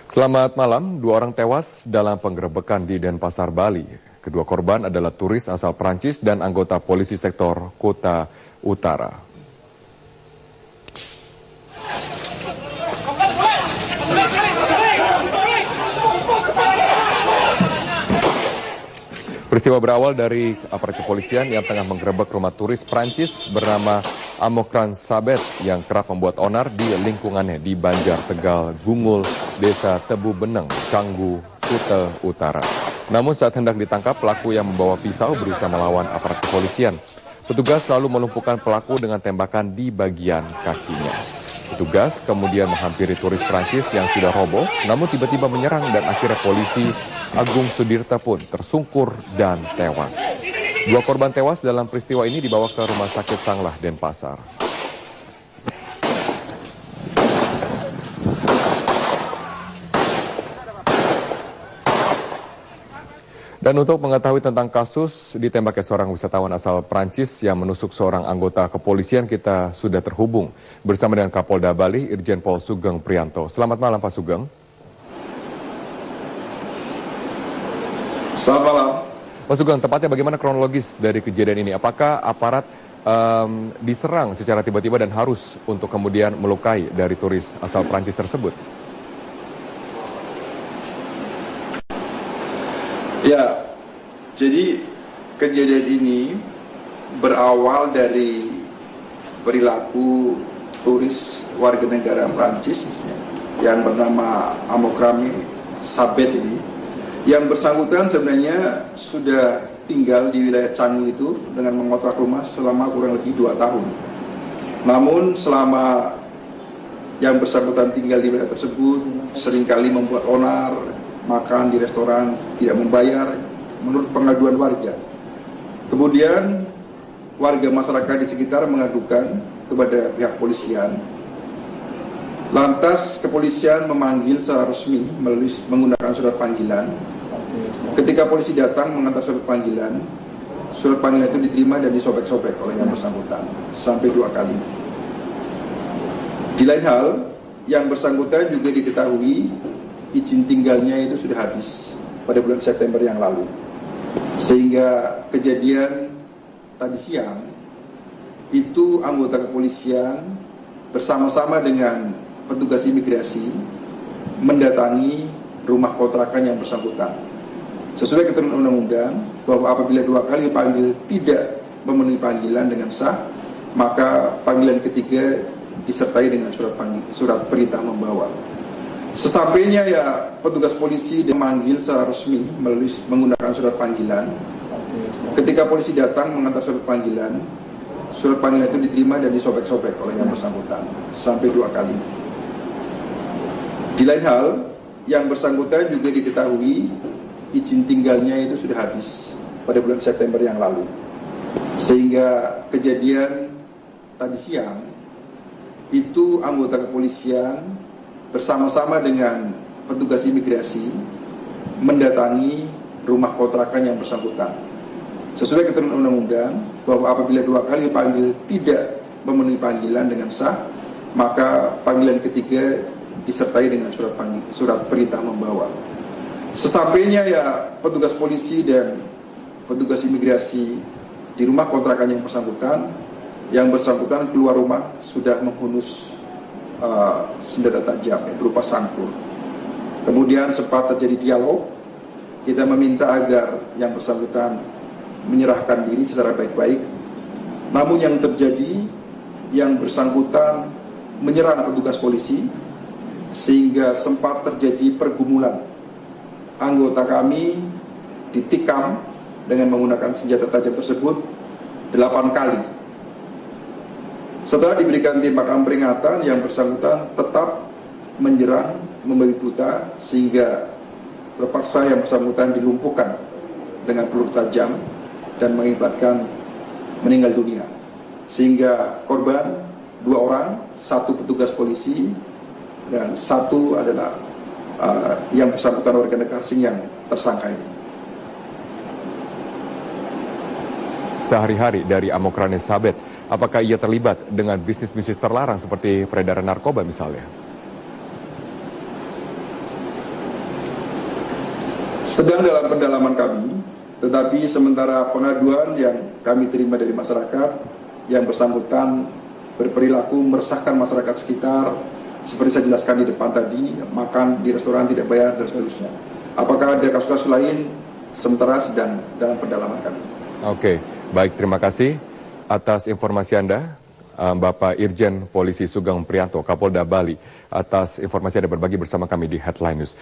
Selamat malam, dua orang tewas dalam penggerebekan di Denpasar, Bali. Kedua korban adalah turis asal Prancis dan anggota polisi sektor Kota Utara. Peristiwa berawal dari aparat kepolisian yang tengah menggerebek rumah turis Prancis bernama Amokran Sabet yang kerap membuat onar di lingkungannya di Banjar Tegal, Gungul, Desa Tebu Beneng, Canggu, Kuta Utara. Namun saat hendak ditangkap, pelaku yang membawa pisau berusaha melawan aparat kepolisian. Petugas lalu melumpuhkan pelaku dengan tembakan di bagian kakinya. Petugas kemudian menghampiri turis Prancis yang sudah roboh, namun tiba-tiba menyerang dan akhirnya polisi Agung Sudirta pun tersungkur dan tewas. Dua korban tewas dalam peristiwa ini dibawa ke Rumah Sakit Sanglah, Denpasar. Dan untuk mengetahui tentang kasus ditembaknya seorang wisatawan asal Prancis yang menusuk seorang anggota kepolisian, kita sudah terhubung bersama dengan Kapolda Bali, Irjen Pol Sugeng Priyanto. Selamat malam, Pak Sugeng. Selamat malam. Pak Sugeng, tepatnya bagaimana kronologis dari kejadian ini? Apakah aparat diserang secara tiba-tiba dan harus untuk kemudian melukai dari turis asal Prancis tersebut? Ya, jadi kejadian ini berawal dari perilaku turis warga negara Prancis yang bernama Amokran Sabet ini. Yang bersangkutan sebenarnya sudah tinggal di wilayah Canggu itu dengan mengontrak rumah selama kurang lebih 2 tahun. Namun selama yang bersangkutan tinggal di wilayah tersebut seringkali membuat onar, makan di restoran, tidak membayar menurut pengaduan warga. Kemudian warga masyarakat di sekitar mengadukan kepada pihak polisian. Lantas kepolisian memanggil secara resmi melalui menggunakan surat panggilan. Ketika polisi datang mengantar surat panggilan itu diterima dan disobek-sobek oleh yang bersangkutan sampai 2 kali. Di lain hal, yang bersangkutan juga diketahui izin tinggalnya itu sudah habis pada bulan September yang lalu. Sehingga kejadian tadi siang itu anggota kepolisian bersama-sama dengan petugas imigrasi mendatangi rumah kontrakan yang bersangkutan. Sesuai ketentuan undang-undang bahwa apabila 2 kali dipanggil tidak memenuhi panggilan dengan sah, maka panggilan ketiga disertai dengan surat perintah membawa. Sesampainya ya petugas polisi memanggil secara resmi melalui menggunakan surat panggilan. Ketika polisi datang mengantar surat panggilan itu diterima dan disobek-sobek oleh yang bersangkutan sampai 2 kali. Di lain hal, yang bersangkutan juga diketahui izin tinggalnya itu sudah habis pada bulan September yang lalu. Sehingga kejadian tadi siang itu anggota kepolisian bersama-sama dengan petugas imigrasi mendatangi rumah kontrakan yang bersangkutan. Sesuai ketentuan undang-undang bahwa apabila 2 kali dipanggil tidak memenuhi panggilan dengan sah, maka panggilan ketiga disertai dengan surat perintah membawa. Sesampainya ya petugas polisi dan petugas imigrasi di rumah kontrakan yang bersangkutan keluar rumah sudah menghunus senjata tajam berupa sangkur. Kemudian sempat terjadi dialog. Kita meminta agar yang bersangkutan menyerahkan diri secara baik-baik. Namun yang terjadi, yang bersangkutan menyerang petugas polisi sehingga sempat terjadi pergumulan. Anggota kami ditikam dengan menggunakan senjata tajam tersebut 8 kali. Setelah diberikan tembakan peringatan, yang bersangkutan tetap menyerang, membabi buta, sehingga terpaksa yang bersangkutan dilumpuhkan dengan peluru tajam dan mengakibatkan meninggal dunia. Sehingga korban 2 orang, 1 petugas polisi dan 1 adalah yang bersangkutan warga negara asing yang tersangka ini. Sehari-hari dari Amokran Sabet, apakah ia terlibat dengan bisnis-bisnis terlarang seperti peredaran narkoba misalnya? sedang dalam pendalaman kami, tetapi sementara pengaduan yang kami terima dari masyarakat yang bersangkutan berperilaku meresahkan masyarakat sekitar, seperti saya jelaskan di depan tadi, makan di restoran tidak bayar dan seterusnya. Apakah ada kasus-kasus lain? Sementara sedang dalam pendalaman kami. Oke, baik, terima kasih atas informasi Anda, Bapak Irjen Polisi Sugeng Priyanto, Kapolda Bali, atas informasi Anda berbagi bersama kami di Headline News.